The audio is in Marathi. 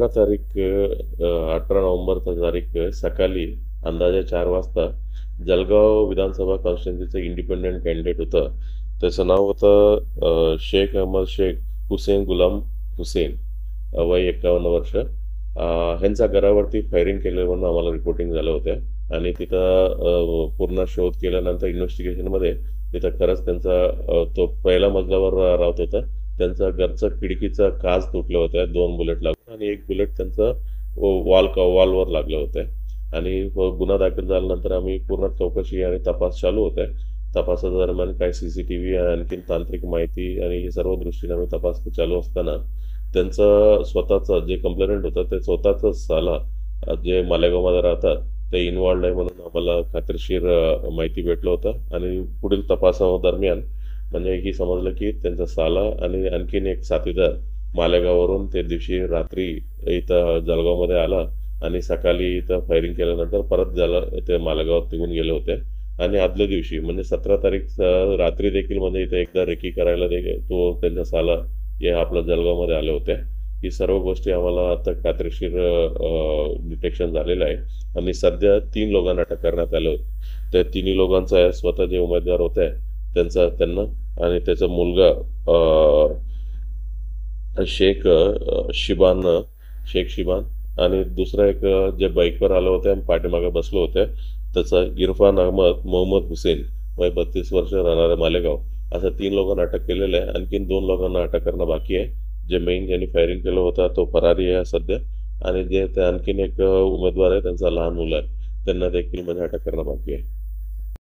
18 नोव्हेंबर तारीख सकाळी अंदाजे 4 वाजता जळगाव विधानसभा कॉन्स्टिट्युन्सीचं इंडिपेंडेंट कॅन्डिडेट होतं. त्याचं नाव होतं शेख अहमद शेख हुसेन गुलाम हुसेन, वय 51 वर्ष. ह्यांच्या घरावरती फायरिंग केलं म्हणून आम्हाला रिपोर्टिंग झालं होतं आणि तिथं पूर्ण शोध केल्यानंतर इन्व्हेस्टिगेशनमध्ये तिथं खरंच त्यांचा तो पहिल्या मजल्यावर राहत होता. त्यांचा घरचं खिडकीचा काच तुटलं होत्या, 2 बुलेट लागून आणि 1 बुलेट त्यांचं वॉलवर लागलं होतं. आणि गुन्हा दाखल झाल्यानंतर आम्ही पूर्ण चौकशी आणि तपास चालू होते. तपासादरम्यान काही CCTV आणखीन तांत्रिक माहिती आणि हे सर्व दृष्टीने आम्ही तपास चालू असताना त्यांचं स्वतःचं जे कंप्लेंट होतं ते स्वतःच साला जे मालेगावमध्ये राहतात ते इन्व्हॉल्ड आहे म्हणून आम्हाला खात्रीशीर माहिती भेटलं होतं. आणि पुढील तपासादरम्यान म्हणजे ही समजलं की त्यांचा साला आणि आणखीन एक साथीदार मालेगाववरून ते दिवशी रात्री इथं जळगावमध्ये आला आणि सकाळी इथं फायरिंग केल्यानंतर परत ते मालेगावात निघून गेले होते. आणि आदल्या दिवशी म्हणजे 17 तारीख रात्री देखील म्हणजे इथे एकदा रेकी करायला तो त्यांचा साला हे आपल्या जळगावमध्ये आले होते. ही सर्व गोष्टी आम्हाला आता खात्रीशीर डिटेक्शन झालेलं आहे आणि सध्या 3 लोकांना अटक करण्यात आलं होतं. त्या 3 लोकांचा स्वतः जे उमेदवार होते त्यांना आणि त्याचा मुलगा शेख शिबान आणि दुसरा एक जे बाईकवर आले होते आणि पाठीमागे बसले होते त्याचा इरफान अहमद मोहम्मद हुसेन, वय 32 वर्ष, राहणारे मालेगाव. असं 3 लोकांना अटक केलेलं आहे. आणखीन 2 लोकांना अटक करणं बाकी आहे. जे मेन ज्यांनी फायरिंग केलं होतं तो फरारी आहे सध्या. आणि जे ते आणखीन एक उमेदवार आहे त्यांचा लहान मुलं आहे त्यांना देखील म्हणजे अटक करणं बाकी आहे.